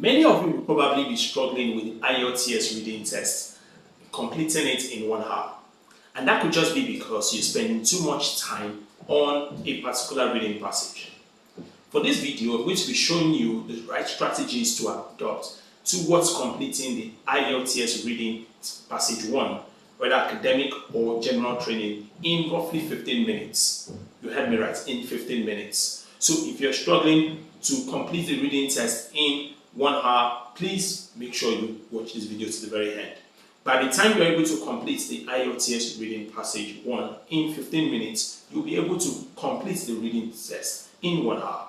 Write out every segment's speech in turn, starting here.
Many of you will probably be struggling with the IELTS reading test, completing it in 1 hour. And that could just be because you're spending too much time on a particular reading passage. For this video, I'm going to be showing you the right strategies to adopt towards completing the IELTS Reading Passage 1, whether academic or general training, in roughly 15 minutes. You heard me right, in 15 minutes. So if you're struggling to complete the reading test in 1 hour, please make sure you watch this video to the very end. By the time you're able to complete the IELTS Reading Passage 1 in 15 minutes, you'll be able to complete the reading test in 1 hour.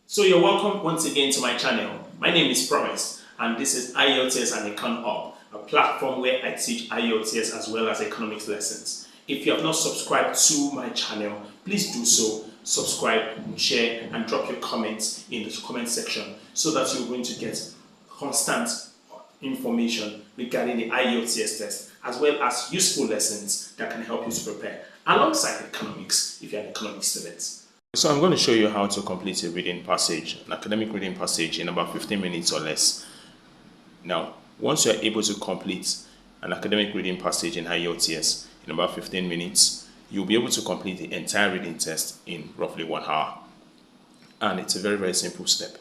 So you're welcome once again to my channel. My name is Promise, and this is IELTS and Econ Hub, a platform where I teach IELTS as well as economics lessons. If you have not subscribed to my channel, please do so. Subscribe, share, and drop your comments in the comment section so that you're going to get constant information regarding the IELTS test, as well as useful lessons that can help you to prepare alongside economics if you're an economics student. So I'm going to show you how to complete a reading passage, an academic reading passage, in about 15 minutes or less. Now, once you're able to complete an academic reading passage in IELTS in about 15 minutes, you'll be able to complete the entire reading test in roughly 1 hour. And it's a very, very simple step.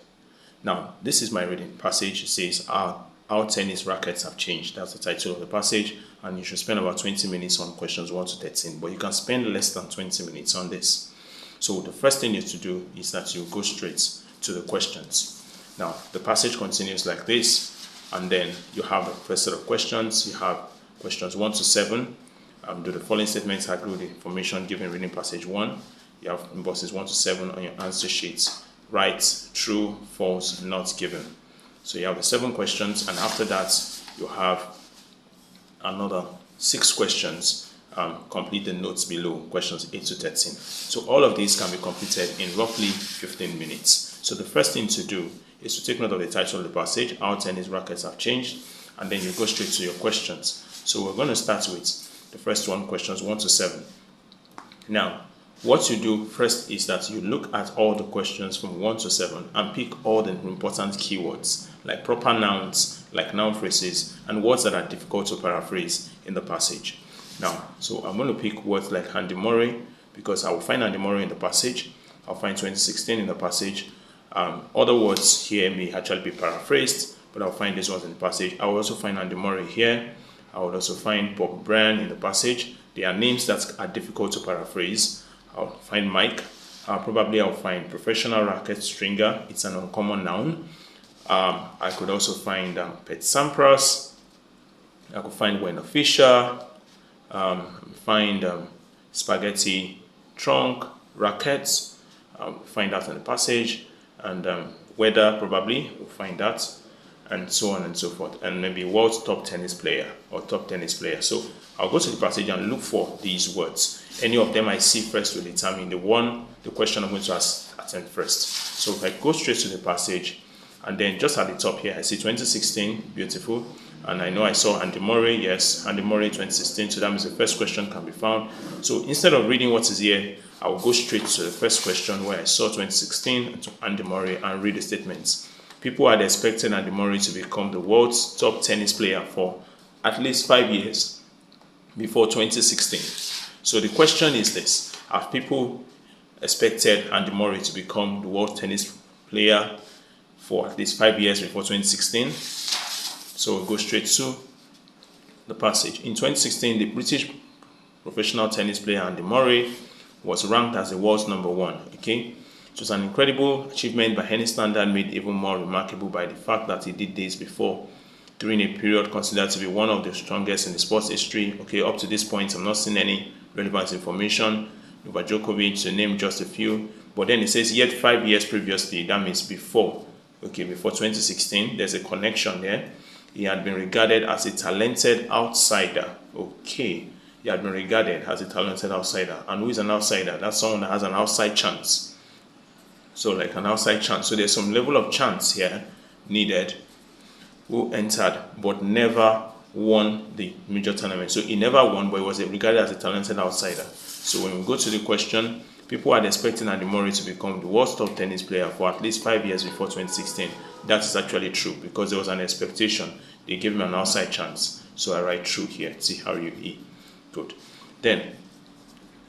Now, this is my reading passage. It says, our tennis rackets have changed. That's the title of the passage. And you should spend about 20 minutes on questions 1 to 13. But you can spend less than 20 minutes on this. So the first thing you have to do is that you go straight to the questions. Now, the passage continues like this, and then you have the first set of questions. You have questions 1 to 7. Do the following statements agree with the information given in reading passage 1. You have boxes 1 to 7 on your answer sheets. Right, true, false, not given. So you have the 7 questions, and after that, you have another 6 questions. Complete the notes below, questions 8 to 13. So all of these can be completed in roughly 15 minutes. So the first thing to do is to take note of the title of the passage, Our Tennis Rackets Have Changed, and then you go straight to your questions. So we're going to start with the first one, questions 1 to 7. Now, what you do first is that you look at all the questions from 1 to 7 and pick all the important keywords, like proper nouns, like noun phrases, and words that are difficult to paraphrase in the passage. Now, so I'm going to pick words like Andy Murray, because I will find Andy Murray in the passage. I'll find 2016 in the passage. Other words here may actually be paraphrased, but I'll find these ones in the passage. I will also find Andy Murray here. I will also find Bob Bryan in the passage. They are names that are difficult to paraphrase. I'll find Mike. Probably I'll find professional racket stringer. It's an uncommon noun. I could also find Pet Sampras. I could find Werner Fischer. Find spaghetti trunk, rackets, find that in the passage, and weather, probably, we'll find that, and so on and so forth, and maybe world's top tennis player or top tennis player. So I'll go to the passage and look for these words. Any of them I see first will determine the question I'm going to attempt first. So if I go straight to the passage, and then just at the top here, I see 2016, beautiful. And I know I saw Andy Murray, yes, Andy Murray 2016, so that means the first question can be found. So instead of reading what is here, I will go straight to the first question where I saw 2016 and to Andy Murray and read the statements. People had expected Andy Murray to become the world's top tennis player for at least 5 years before 2016. So the question is this: have people expected Andy Murray to become the world tennis player for at least 5 years before 2016? So we'll go straight to the passage. In 2016, the British professional tennis player Andy Murray was ranked as the world's number 1. Okay, it was an incredible achievement by any standard, made even more remarkable by the fact that he did this before, during a period considered to be one of the strongest in the sports history. Okay, up to this point, I'm not seeing any relevant information. Novak Djokovic, to name just a few. But then it says yet 5 years previously, that means before. Okay, before 2016, there's a connection there. He had been regarded as a talented outsider. Okay, he had been regarded as a talented outsider. And who is an outsider? That's someone that has an outside chance. So like an outside chance. So there's some level of chance here needed. Who entered but never won the major tournament. So he never won, but he was regarded as a talented outsider. So when we go to the question, people are expecting Andy Murray to become the world's top tennis player for at least 5 years before 2016. That is actually true because there was an expectation. They gave him an outside chance. So I write true here, T-R-U-E. Good. Then,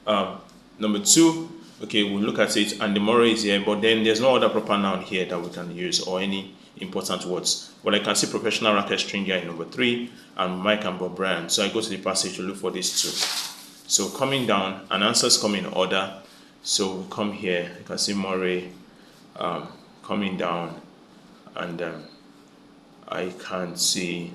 number 2, okay, we'll look at it, and the Murray is here, but then there's no other proper noun here that we can use or any important words. But I can see professional racket string here in number 3, and Mike and Bob Bryan. So I go to the passage to look for these two. So coming down, and answers come in order. So we come here, you can see Murray coming down, and I can see,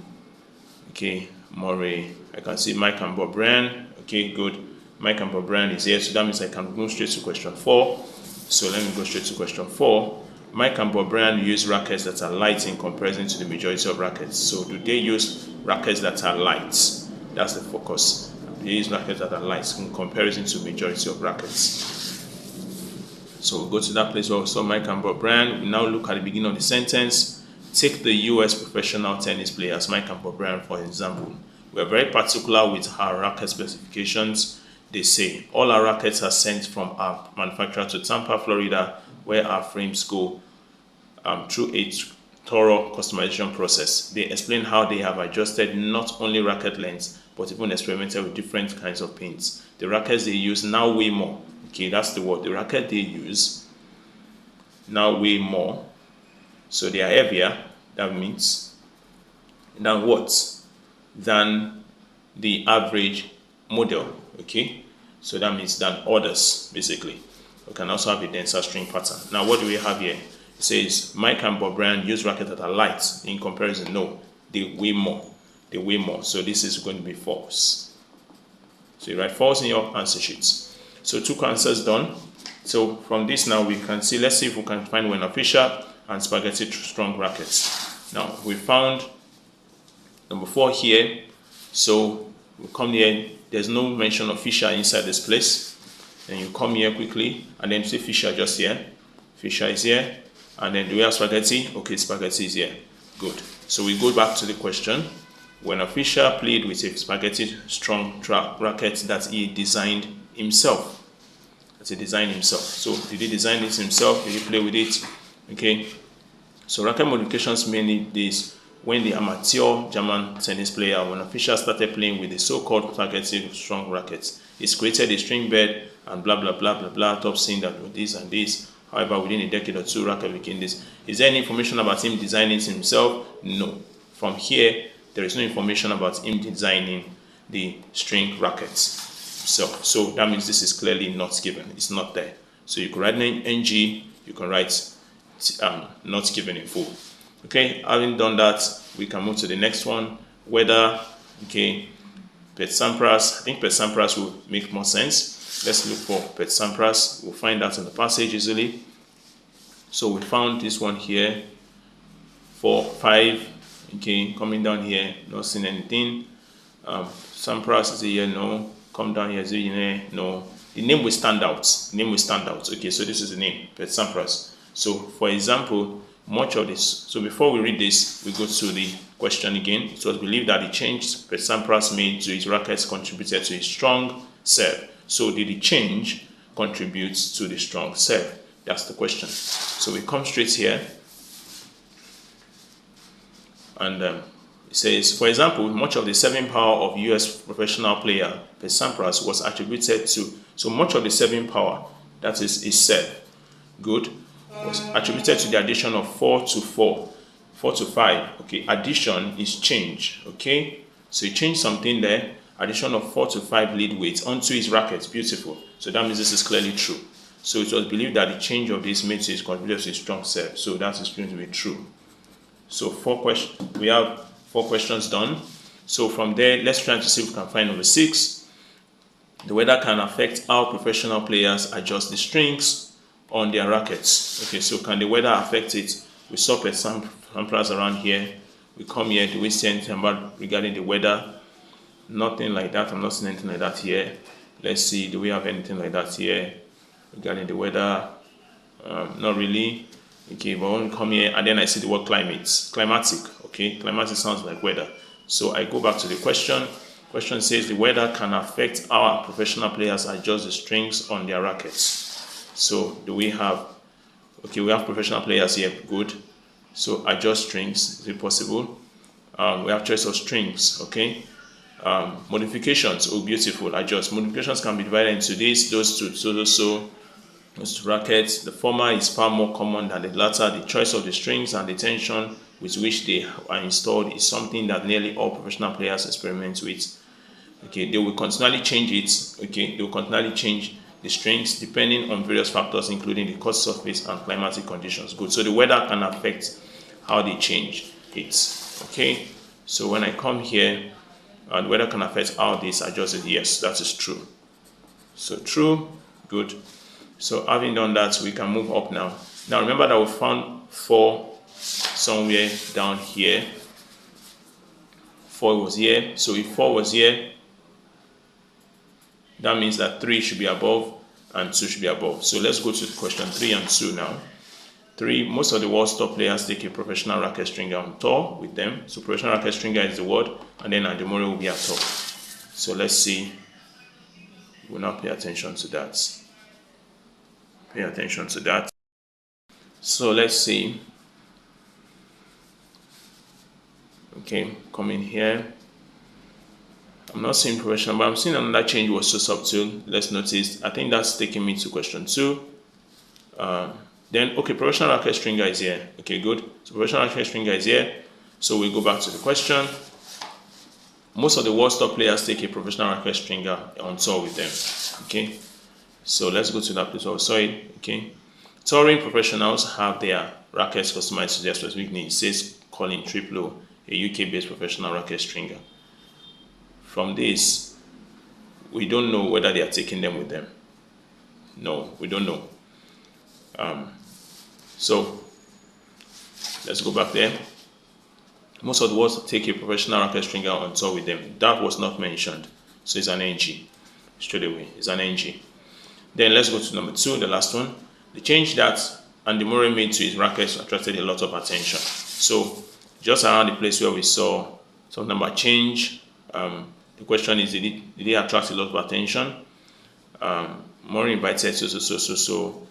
okay, Murray. I can see Mike and Bob Bryan. Okay, good. Mike and Bob Bryan is here, so that means I can go straight to question 4. So let me go straight to question 4. Mike and Bob Bryan use rackets that are light in comparison to the majority of rackets. So do they use rackets that are light? That's the focus. They use rackets that are light in comparison to the majority of rackets. So we'll go to that place where we saw Mike and Bob Bryan. We now look at the beginning of the sentence. Take the US professional tennis players, Mike and Bob Bryan, for example. We are very particular with our racket specifications. They say all our rackets are sent from our manufacturer to Tampa, Florida, where our frames go through a thorough customization process. They explain how they have adjusted not only racket lengths, but even experimented with different kinds of paints. The rackets they use now weigh more. Okay, that's the word. The racket they use now weigh more. So they are heavier, that means, than what? Than the average model. Okay, so that means than others, basically. We can also have a denser string pattern. Now, what do we have here? It says Mike and Bob Bryan use rackets that are light in comparison. No, they weigh more. They weigh more. So this is going to be false. So you write false in your answer sheets. So 2 answers done. So from this now we can see, let's see if we can find Wayne Fisher and spaghetti strong rackets. Now we found number 4 here. So we come here, there's no mention of Fisher inside this place. Then you come here quickly and then see Fisher just here. Fisher is here. And then do we have spaghetti? Okay, spaghetti is here. Good. So we go back to the question. When Fisher played with a spaghetti strong racket that he designed himself. So did he design it himself? Did he play with it? Okay. So racket modifications mainly this when the amateur German tennis player, when Fisher started playing with the so-called spaghetti strong rackets. He's created a string bed and blah, blah, blah, blah, blah, top saying that with this and this. However, within a decade or 2, racket became this. Is there any information about him designing it himself? No. From here, there is no information about him designing the string rackets. So that means this is clearly not given. It's not there. So you can write NG, you can write not given in full. Okay, having done that, we can move to the next one. Whether, okay, Pet Sampras. I think Pet Sampras will make more sense. Let's look for Pet Sampras. We'll find that in the passage easily. So we found this one here. 4, 5. Okay, coming down here, not seeing anything. Sampras is here, no. Come down here, is here, no. The name will stand out. Okay, so this is the name, Pet Sampras. So, for example, much of this. So before we read this, we go to the question again. It was believed that the change Pet Sampras made to his rackets contributed to a strong serve. So did the change contribute to the strong serve? That's the question. So we come straight here. And it says, for example, much of the serving power of US professional player Pet Sampras was attributed to, so much of the serving power, that is his serve, good, was attributed to the addition of 4 to 5. Okay, addition is change. Okay, so you change something there, addition of 4 to 5 lead weights onto his racket. Beautiful. So that means this is clearly true. So it was believed that the change of this made his contributed to a strong serve. So that is going to be true. So we have 4 questions done. So from there, let's try to see if we can find number 6. The weather can affect how professional players adjust the strings on their rackets. Okay, so can the weather affect it? We saw Pet Sampras around here. We come here. Do we see anything about regarding the weather? Nothing like that. I'm not seeing anything like that here. Let's see. Do we have anything like that here regarding the weather? Not really. Okay, but when we come here, and then I see the word climatic. Okay, climatic sounds like weather. So I go back to the question. Question says the weather can affect how our professional players adjust the strings on their rackets. So do we have, okay, we have professional players here, good. So adjust strings, is it possible? We have choice of strings, okay. Modifications, oh beautiful, adjust. Modifications can be divided into this, those two, those two rackets. The former is far more common than the latter. The choice of the strings and the tension with which they are installed is something that nearly all professional players experiment with. Okay, they will continually change it. Okay, they will continually change the strings depending on various factors, including the court surface and climatic conditions. Good. So the weather can affect how they change it. Okay, so when I come here, the weather can affect how this adjusts. Yes, that is true. So true. Good. So having done that, we can move up now. Now remember that we found 4 somewhere down here. 4 was here. So if 4 was here, that means that 3 should be above and 2 should be above. So let's go to question 3 and 2 now. 3, most of the world's top players take a professional racket stringer on tour with them. So professional racket stringer is the word, and then Ademore will be at top. So let's see. We'll now pay attention to that. Pay attention to that. So let's see. Okay, come in here. I'm not seeing professional, but I'm seeing another change was so subtle. Let's notice. I think that's taking me to question 2. Then, okay, professional racket stringer is here. Okay, good. So professional racket stringer is here. So we go back to the question. Most of the world's top players take a professional racket stringer on tour with them. Okay, so let's go to that place where we saw it. Okay, touring professionals have their rackets customized to their specific needs, says Colin Triplow, a UK-based professional racket stringer. From this, we don't know whether they are taking them with them. No, we don't know. So let's go back there. Most of the world take a professional racket stringer on tour with them. That was not mentioned, so it's an NG. Straight away, it's an NG. Then let's go to number 2, the last one. The change that Ademore made to his rackets attracted a lot of attention. So just around the place where we saw some number change, the question is, did it attract a lot of attention? More invited, so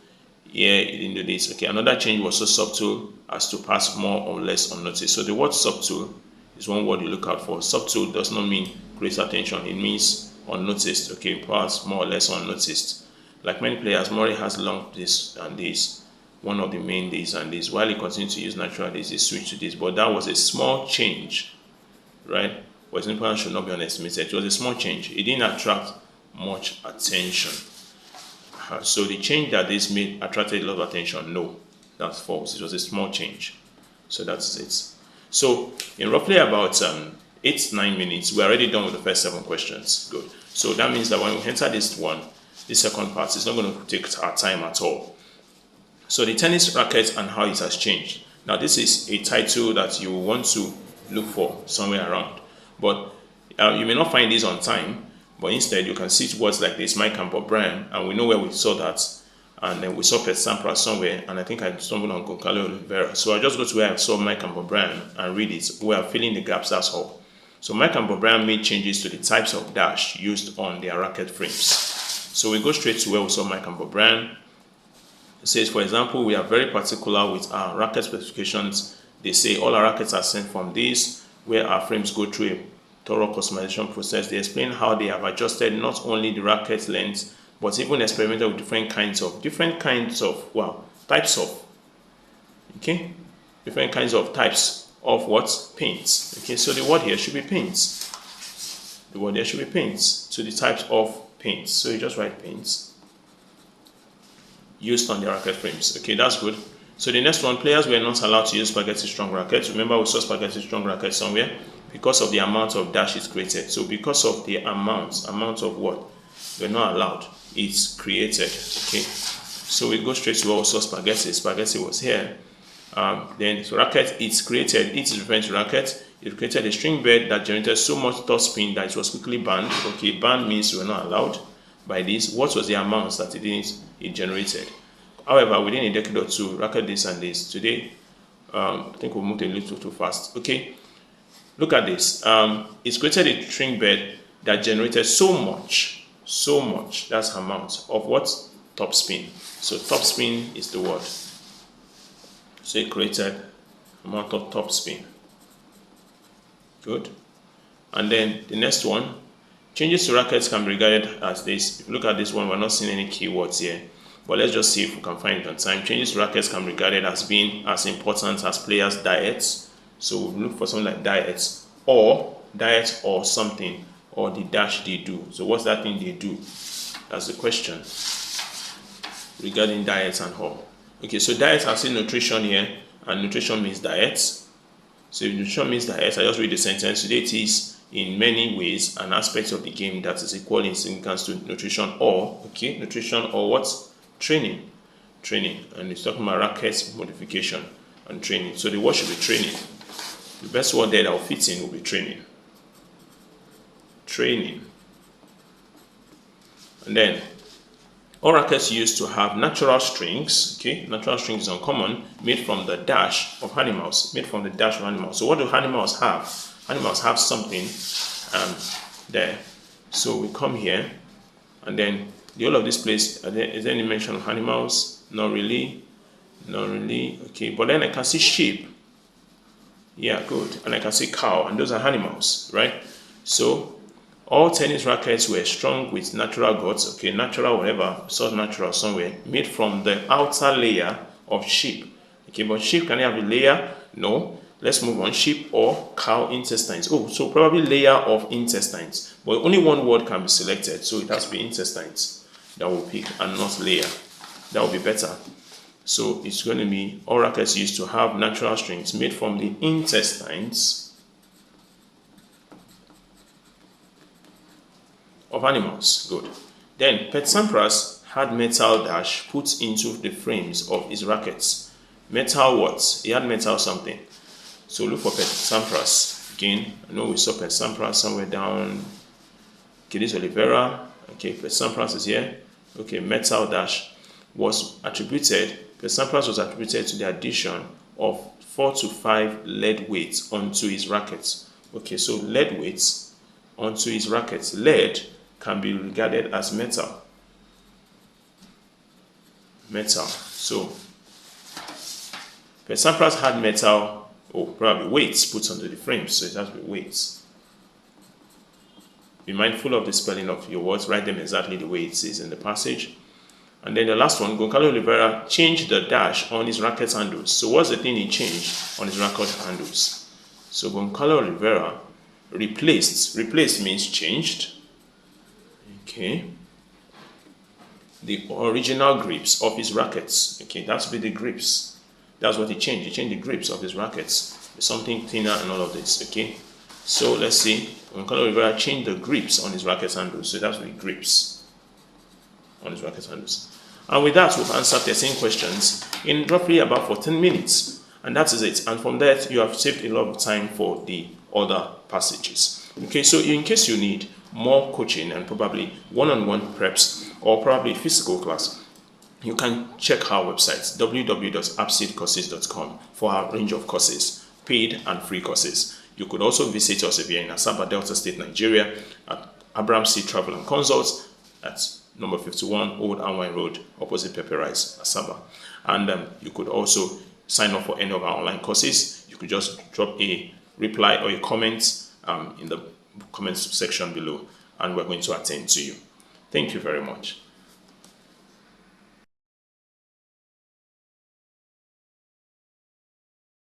yeah, it didn't do this. Okay, another change was so subtle as to pass more or less unnoticed. So the word subtle is one word you look out for. Subtle does not mean great attention, it means unnoticed. Okay, pass more or less unnoticed. Like many players, Murray has long this and this, one of the main this and this. While he continued to use natural this, he switched to this. But that was a small change, right? What's important should not be underestimated. It was a small change. It didn't attract much attention. So the change that this made attracted a lot of attention. No, that's false. It was a small change. So that's it. So in roughly about 8-9 minutes, we're already done with the first 7 questions. Good. So that means that when we enter this second part, it's not going to take our time at all. So the tennis racket and how it has changed. Now this is a title that you want to look for somewhere around. But you may not find this on time. But instead, you can see words like this, Mike and Bob Bryan, and we know where we saw that. And then we saw Pet Sampras somewhere, and I think I stumbled on Goncalo Oliveira. So I just go to where I saw Mike and Bob Bryan and read it. We are filling the gaps, that's all. So Mike and Bob Bryan made changes to the types of dash used on their racket frames. So we go straight to where we saw Mike and Bob Bryan. It says, for example, we are very particular with our racket specifications. They say all our rackets are sent from this, where our frames go through a thorough customization process. They explain how they have adjusted not only the racket length, but even experimented with different kinds of types of, okay, different kinds of types of what? Paints. Okay, so the word here should be paints. The word here should be paints. So the types of paints. So you just write paints used on the racket frames. Okay, that's good. So the next one, players were not allowed to use spaghetti strong rackets. Remember we saw spaghetti strong rackets somewhere because of the amount of dash it's created. So because of the amount of what we're not allowed, it's created. Okay, so we go straight to what we saw spaghetti. Spaghetti was here. Then so racket, it's created. It is referring to racket. It created a string bed that generated so much topspin that it was quickly banned. Okay, banned means we're not allowed by this. What was the amount that it generated? However, within a decade or two, racket this and this. Today, I think we moved a little too fast. Okay, Look at this. It's created a string bed that generated so much, that's amount of what? Topspin. So topspin is the word. So it created amount of topspin. Good. And then the next one, changes to rackets can be regarded as this. If you look at this one, we're not seeing any keywords here. But let's just see if we can find it on time. Changes to rackets can be regarded as being as important as players' diets. So we'll look for something like diets or something, or the dash they do. So what's that thing they do? That's the question regarding diets and all. Okay, so diets, I've seen nutrition here, and nutrition means diets. So if nutrition means diets, I just read the sentence. Today it is in many ways an aspect of the game that is equal in significance to nutrition or, okay, nutrition or what? Training. And it's talking about rackets modification and training. So the word should be training. The best word there that will fit in will be training. And then all rackets used to have natural strings. Okay, natural strings is uncommon, made from the dash of animals. So what do animals have? Animals have something there. So we come here, and then the whole of this place, is there any mention of animals? Not really. Okay, but then I can see sheep. Yeah, good. And I can see cow, and those are animals, right? So all tennis rackets were strung with natural guts, okay, natural whatever, so natural somewhere, made from the outer layer of sheep. Okay, but sheep, can they have a layer? No. Let's move on. Sheep or cow intestines. Oh, so probably layer of intestines. But only one word can be selected, so it has to be intestines that we'll pick and not layer. That will be better. So it's going to be all rackets used to have natural strings made from the intestines of animals. Good. Then Pet Sampras had metal dash put into the frames of his rackets. Metal what? He had metal something. So look for Pet Sampras. Again, I know we saw Pet Sampras somewhere down. Okay, this is Oliveira. Okay, Pet Sampras is here. Okay, metal dash was attributed. Pet Sampras was attributed to the addition of 4 to 5 lead weights onto his rackets. Okay, so lead weights onto his rackets. Lead can be regarded as metal. So Pet Sampras had metal, probably weights put onto the frames, so it has to be weights. Be mindful of the spelling of your words. Write them exactly the way it says in the passage. And then the last one, Goncalo Oliveira changed the dash on his racket handles. So what's the thing he changed on his racket handles? So Goncalo Oliveira replaced means changed. Okay. The original grips of his rackets. Okay, that's with the grips. That's what he changed. He changed the grips of his rackets. Something thinner and all of this. Okay. So let's see. Goncalo Oliveira changed the grips on his racket handles. So that's with grips on his racket handles. And with that, we've answered 13 questions in roughly about 14 minutes. And that is it. And from that, you have saved a lot of time for the other passages. Okay, so in case you need more coaching and probably one-on-one preps or probably physical class, you can check our website, www.appseedcourses.com, for our range of courses, paid and free courses. You could also visit us if you're in Asaba, Delta State, Nigeria, at Abraham C. Travel and Consults at number 51 Old Anwine Road, opposite Pepper Rice, Asaba. And you could also sign up for any of our online courses. You could just drop a reply or a comment in the comments section below, and we're going to attend to you. Thank you very much.